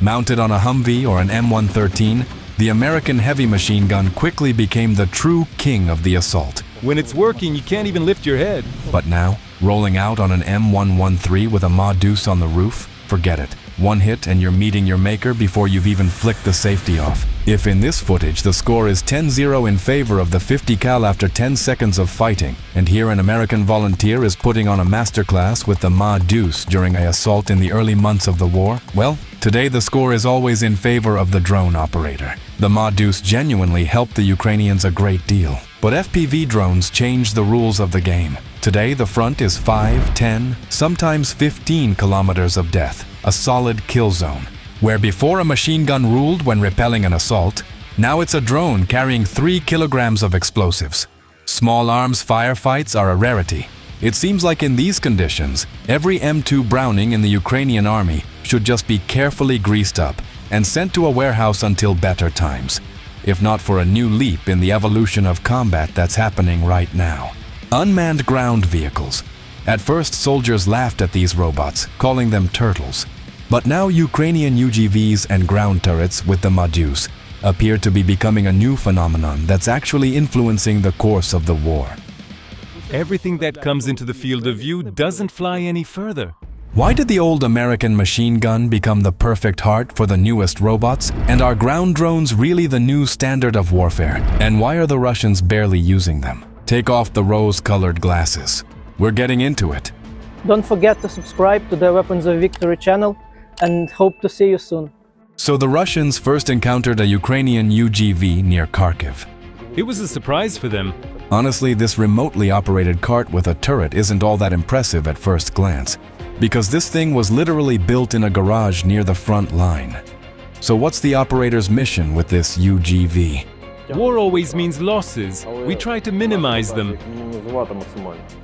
Mounted on a Humvee or an M113, the American heavy machine gun quickly became the true king of the assault. When it's working, you can't even lift your head. But now, rolling out on an M113 with a Ma Deuce on the roof, forget it. One hit and you're meeting your maker before you've even flicked the safety off. If in this footage the score is 10-0 in favor of the 50 cal after 10 seconds of fighting, and here an American volunteer is putting on a masterclass with the Ma Deuce during an assault in the early months of the war, well, today the score is always in favor of the drone operator. The Ma Deuce genuinely helped the Ukrainians a great deal. But FPV drones changed the rules of the game. Today the front is 5, 10, sometimes 15 kilometers of death, a solid kill zone. Where before a machine gun ruled when repelling an assault, now it's a drone carrying 3 kilograms of explosives. Small arms firefights are a rarity. It seems like in these conditions, every M2 Browning in the Ukrainian army should just be carefully greased up and sent to a warehouse until better times, if not for a new leap in the evolution of combat that's happening right now. Unmanned ground vehicles. At first, soldiers laughed at these robots, calling them turtles. But now Ukrainian UGVs and ground turrets with the M2s appear to be becoming a new phenomenon that's actually influencing the course of the war. Everything that comes into the field of view doesn't fly any further. Why did the old American machine gun become the perfect heart for the newest robots? And are ground drones really the new standard of warfare? And why are the Russians barely using them? Take off the rose-colored glasses. We're getting into it. Don't forget to subscribe to the Weapons of Victory channel and hope to see you soon. So the Russians first encountered a Ukrainian UGV near Kharkiv. It was a surprise for them. Honestly, this remotely operated cart with a turret isn't all that impressive at first glance, because this thing was literally built in a garage near the front line. So what's the operator's mission with this UGV? War always means losses. We try to minimize them.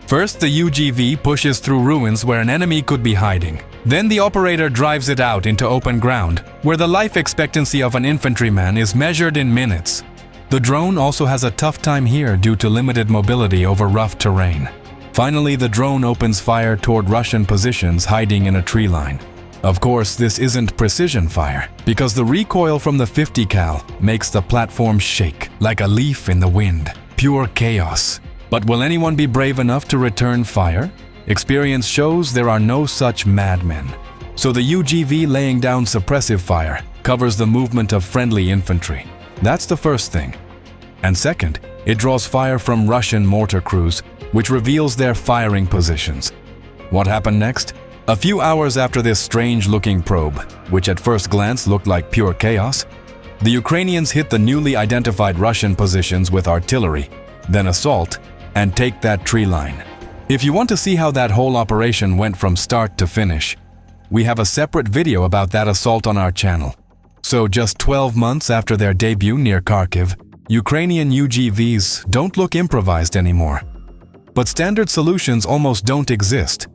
First, the UGV pushes through ruins where an enemy could be hiding. Then the operator drives it out into open ground, where the life expectancy of an infantryman is measured in minutes. The drone also has a tough time here due to limited mobility over rough terrain. Finally, the drone opens fire toward Russian positions hiding in a tree line. Of course, this isn't precision fire, because the recoil from the 50 cal makes the platform shake like a leaf in the wind. Pure chaos. But will anyone be brave enough to return fire? Experience shows there are no such madmen. So the UGV laying down suppressive fire covers the movement of friendly infantry. That's the first thing. And second, it draws fire from Russian mortar crews, which reveals their firing positions. What happened next? A few hours after this strange-looking probe, which at first glance looked like pure chaos, the Ukrainians hit the newly identified Russian positions with artillery, then assault, and take that tree line. If you want to see how that whole operation went from start to finish, we have a separate video about that assault on our channel. So just 12 months after their debut near Kharkiv, Ukrainian UGVs don't look improvised anymore. But standard solutions almost don't exist,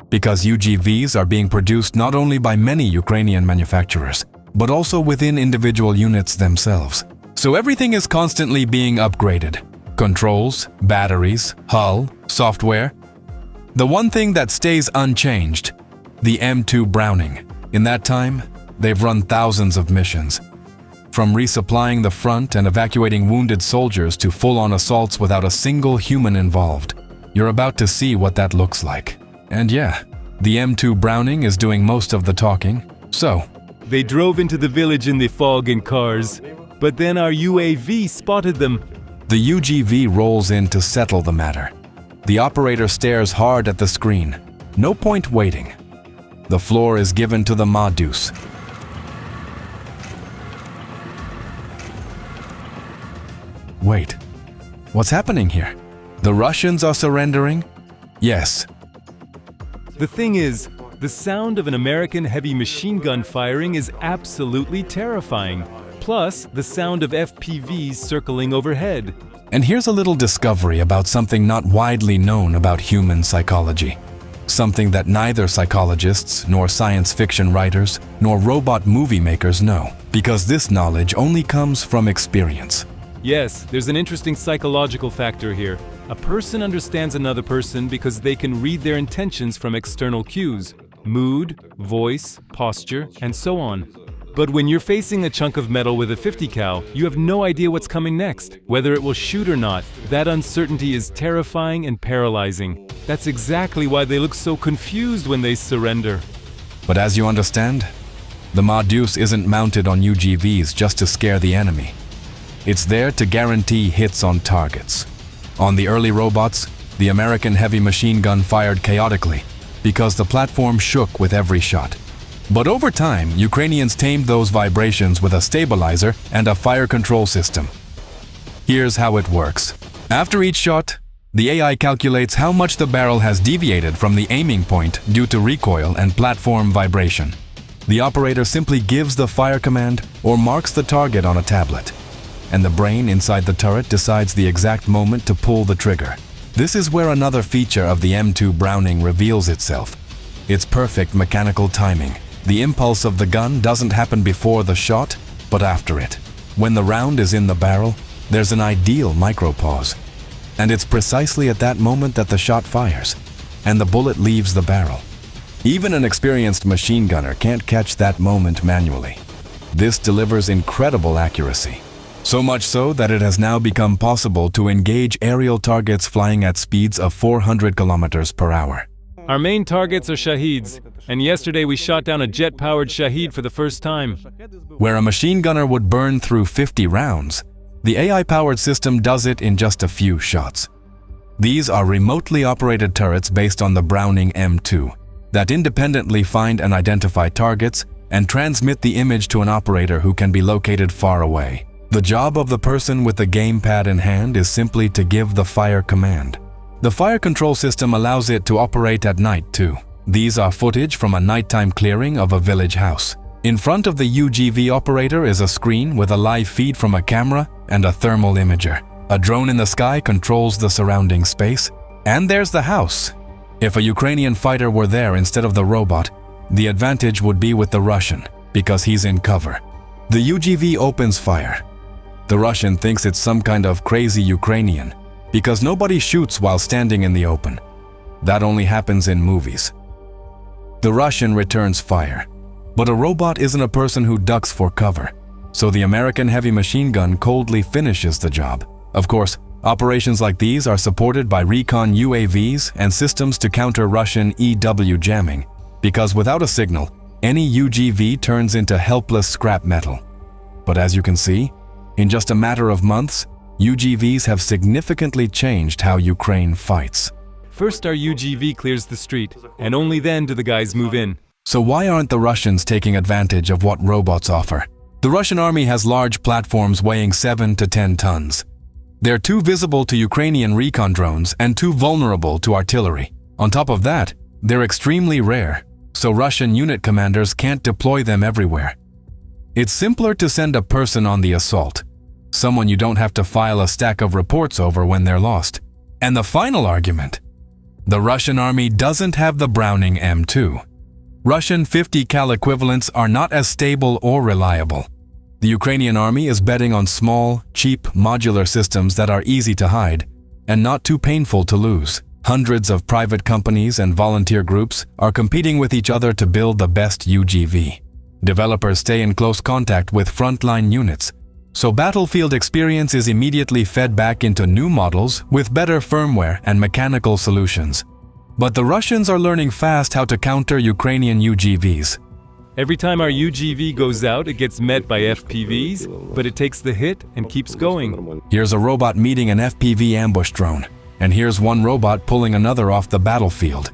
because UGVs are being produced not only by many Ukrainian manufacturers, but also within individual units themselves. So everything is constantly being upgraded. Controls, batteries, hull, software. The one thing that stays unchanged, the M2 Browning. In that time, they've run thousands of missions. From resupplying the front and evacuating wounded soldiers to full-on assaults without a single human involved. You're about to see what that looks like. And yeah, the M2 Browning is doing most of the talking, so. They drove into the village in the fog in cars, but then our UAV spotted them. The UGV rolls in to settle the matter. The operator stares hard at the screen. No point waiting. The floor is given to the M2s. Wait, what's happening here? The Russians are surrendering? Yes. The thing is, the sound of an American heavy machine gun firing is absolutely terrifying. Plus, the sound of FPVs circling overhead. And here's a little discovery about something not widely known about human psychology. Something that neither psychologists, nor science fiction writers, nor robot movie makers know, because this knowledge only comes from experience. Yes, there's an interesting psychological factor here. A person understands another person because they can read their intentions from external cues, mood, voice, posture, and so on. But when you're facing a chunk of metal with a 50 cal, you have no idea what's coming next, whether it will shoot or not. That uncertainty is terrifying and paralyzing. That's exactly why they look so confused when they surrender. But as you understand, the M2 isn't mounted on UGVs just to scare the enemy. It's there to guarantee hits on targets. On the early robots, the American heavy machine gun fired chaotically because the platform shook with every shot. But over time, Ukrainians tamed those vibrations with a stabilizer and a fire control system. Here's how it works. After each shot, the AI calculates how much the barrel has deviated from the aiming point due to recoil and platform vibration. The operator simply gives the fire command or marks the target on a tablet, and the brain inside the turret decides the exact moment to pull the trigger. This is where another feature of the M2 Browning reveals itself. Its perfect mechanical timing. The impulse of the gun doesn't happen before the shot, but after it. When the round is in the barrel, there's an ideal micropause. And it's precisely at that moment that the shot fires, and the bullet leaves the barrel. Even an experienced machine gunner can't catch that moment manually. This delivers incredible accuracy. So much so that it has now become possible to engage aerial targets flying at speeds of 400 kilometers per hour. Our main targets are Shaheeds, and yesterday we shot down a jet-powered Shaheed for the first time. Where a machine gunner would burn through 50 rounds, the AI-powered system does it in just a few shots. These are remotely operated turrets based on the Browning M2 that independently find and identify targets and transmit the image to an operator who can be located far away. The job of the person with the gamepad in hand is simply to give the fire command. The fire control system allows it to operate at night too. These are footage from a nighttime clearing of a village house. In front of the UGV operator is a screen with a live feed from a camera and a thermal imager. A drone in the sky controls the surrounding space. And there's the house. If a Ukrainian fighter were there instead of the robot, the advantage would be with the Russian, because he's in cover. The UGV opens fire. The Russian thinks it's some kind of crazy Ukrainian, because nobody shoots while standing in the open. That only happens in movies. The Russian returns fire. But a robot isn't a person who ducks for cover, so the American heavy machine gun coldly finishes the job. Of course, operations like these are supported by recon UAVs and systems to counter Russian EW jamming, because without a signal, any UGV turns into helpless scrap metal. But as you can see, in just a matter of months, UGVs have significantly changed how Ukraine fights. First our UGV clears the street, and only then do the guys move in. So why aren't the Russians taking advantage of what robots offer? The Russian army has large platforms weighing 7 to 10 tons. They're too visible to Ukrainian recon drones and too vulnerable to artillery. On top of that, they're extremely rare, so Russian unit commanders can't deploy them everywhere. It's simpler to send a person on the assault, someone you don't have to file a stack of reports over when they're lost. And the final argument: the Russian army doesn't have the Browning M2. Russian 50 cal equivalents are not as stable or reliable. The Ukrainian army is betting on small, cheap, modular systems that are easy to hide and not too painful to lose. Hundreds of private companies and volunteer groups are competing with each other to build the best UGV. Developers stay in close contact with frontline units, so battlefield experience is immediately fed back into new models with better firmware and mechanical solutions. But the Russians are learning fast how to counter Ukrainian UGVs. Every time our UGV goes out, it gets met by FPVs, but it takes the hit and keeps going. Here's a robot meeting an FPV ambush drone, and here's one robot pulling another off the battlefield.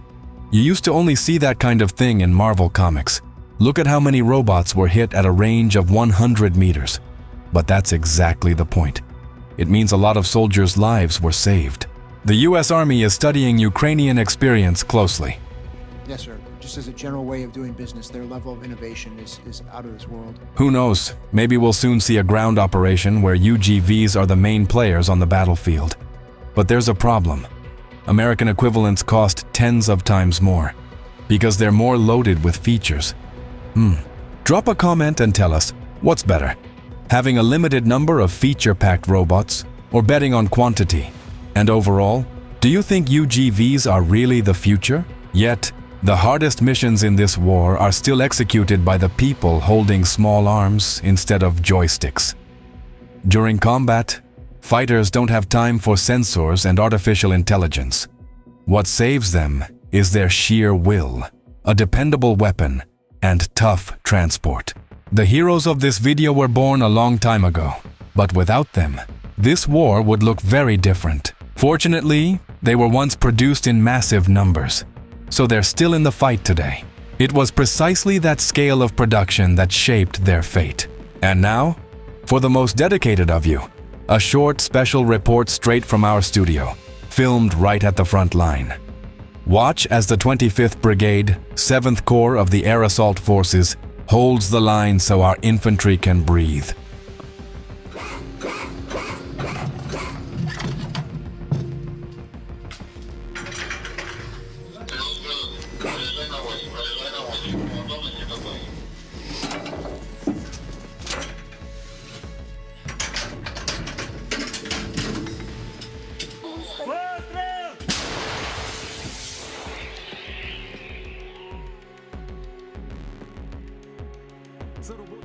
You used to only see that kind of thing in Marvel comics. Look at how many robots were hit at a range of 100 meters. But that's exactly the point. It means a lot of soldiers' lives were saved. The US Army is studying Ukrainian experience closely. Yes, sir. Just as a general way of doing business, their level of innovation is out of this world. Who knows? Maybe we'll soon see a ground operation where UGVs are the main players on the battlefield. But there's a problem. American equivalents cost tens of times more, because they're more loaded with features. Drop a comment and tell us, what's better? Having a limited number of feature-packed robots, or betting on quantity? And overall, do you think UGVs are really the future? Yet, the hardest missions in this war are still executed by the people holding small arms instead of joysticks. During combat, fighters don't have time for sensors and artificial intelligence. What saves them is their sheer will, a dependable weapon, and tough transport. The heroes of this video were born a long time ago, but without them, this war would look very different. Fortunately, they were once produced in massive numbers, so they're still in the fight today. It was precisely that scale of production that shaped their fate. And now, for the most dedicated of you, a short special report straight from our studio, filmed right at the front line. Watch as the 25th Brigade, 7th Corps of the Air Assault Forces holds the line so our infantry can breathe.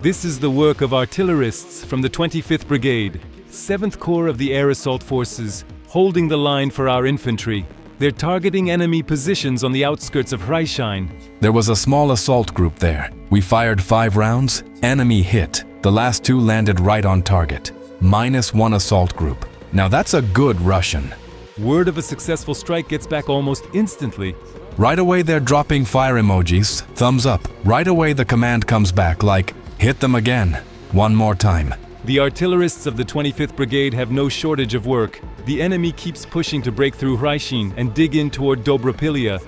This is the work of artillerists from the 25th Brigade, 7th Corps of the Air Assault Forces, holding the line for our infantry. They're targeting enemy positions on the outskirts of Hreisheim. There was a small assault group there. We fired 5 rounds, enemy hit. The last 2 landed right on target. -1 assault group. Now that's a good Russian. Word of a successful strike gets back almost instantly. Right away they're dropping fire emojis, thumbs up. Right away the command comes back like, hit them again, one more time. The artillerists of the 25th Brigade have no shortage of work. The enemy keeps pushing to break through Hreisheim and dig in toward Dobropilia.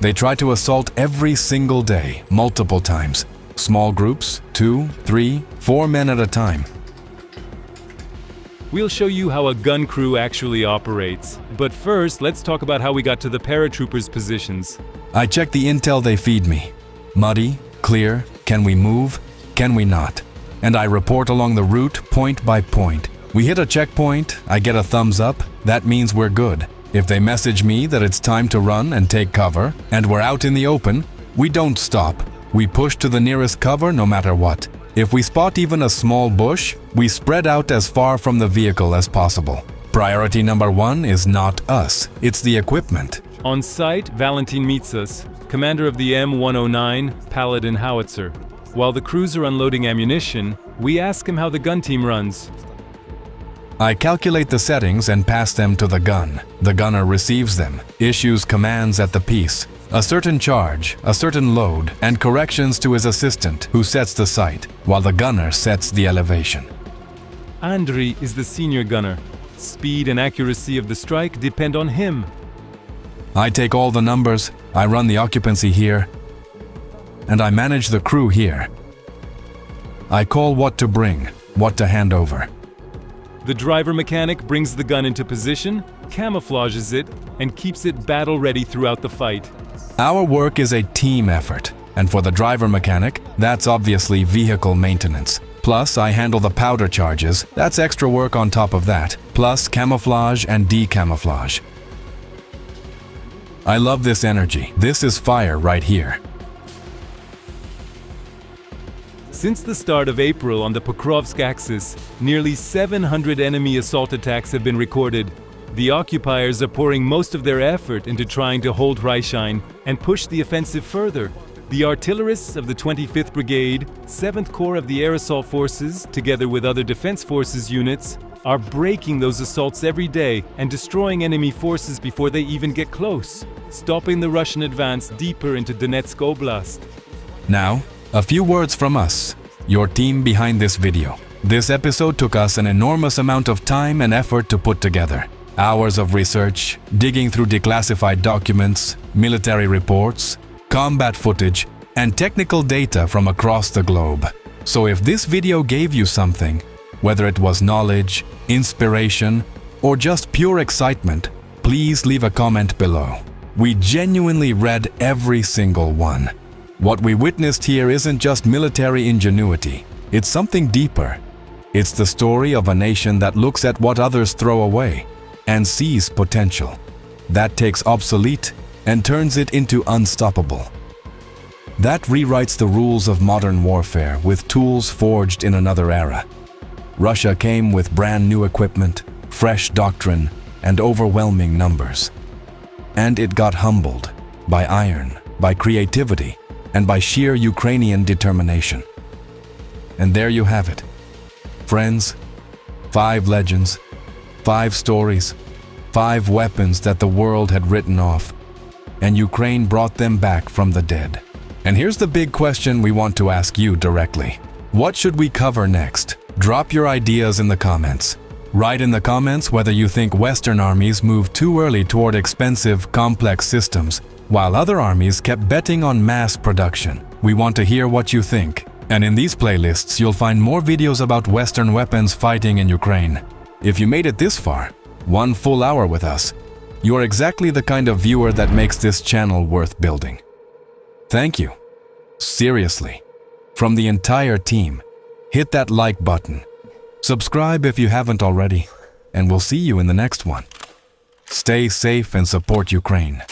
They try to assault every single day, multiple times. Small groups, 2, 3, 4 men at a time. We'll show you how a gun crew actually operates. But first, let's talk about how we got to the paratroopers' positions. I check the intel they feed me. Muddy, clear, can we move, can we not? And I report along the route point by point. We hit a checkpoint, I get a thumbs up, that means we're good. If they message me that it's time to run and take cover, and we're out in the open, we don't stop. We push to the nearest cover no matter what. If we spot even a small bush, we spread out as far from the vehicle as possible. Priority number 1 is not us, it's the equipment. On site, Valentin meets us, commander of the M109 Paladin howitzer. While the crews are unloading ammunition, we ask him how the gun team runs. I calculate the settings and pass them to the gun. The gunner receives them, issues commands at the piece, a certain charge, a certain load, and corrections to his assistant, who sets the sight, while the gunner sets the elevation. Andriy is the senior gunner. Speed and accuracy of the strike depend on him. I take all the numbers, I run the occupancy here, and I manage the crew here. I call what to bring, what to hand over. The driver mechanic brings the gun into position, camouflages it, and keeps it battle-ready throughout the fight. Our work is a team effort, and for the driver mechanic, that's obviously vehicle maintenance. Plus, I handle the powder charges, that's extra work on top of that, plus camouflage and decamouflage. I love this energy. This is fire right here. Since the start of April on the Pokrovsk axis, nearly 700 enemy assault attacks have been recorded. The occupiers are pouring most of their effort into trying to hold Hreisheim and push the offensive further. The artillerists of the 25th Brigade, 7th Corps of the Air Assault Forces, together with other Defense Forces units, are breaking those assaults every day and destroying enemy forces before they even get close, stopping the Russian advance deeper into Donetsk Oblast. Now, a few words from us, your team behind this video. This episode took us an enormous amount of time and effort to put together. Hours of research, digging through declassified documents, military reports, combat footage, and technical data from across the globe. So if this video gave you something, whether it was knowledge, inspiration, or just pure excitement, please leave a comment below. We genuinely read every single one. What we witnessed here isn't just military ingenuity, it's something deeper. It's the story of a nation that looks at what others throw away and sees potential. That takes obsolete and turns it into unstoppable. That rewrites the rules of modern warfare with tools forged in another era. Russia came with brand new equipment, fresh doctrine, and overwhelming numbers. And it got humbled by iron, by creativity, and by sheer Ukrainian determination. And there you have it. Friends, 5 legends, 5 stories, 5 weapons that the world had written off, and Ukraine brought them back from the dead. And here's the big question we want to ask you directly. What should we cover next? Drop your ideas in the comments. Write in the comments whether you think Western armies moved too early toward expensive, complex systems, while other armies kept betting on mass production. We want to hear what you think. And in these playlists, you'll find more videos about Western weapons fighting in Ukraine. If you made it this far, 1 full hour with us, You are exactly the kind of viewer that makes this channel worth building. Thank you. Seriously. From the entire team, hit that like button. Subscribe if you haven't already, and we'll see you in the next one. Stay safe and support Ukraine.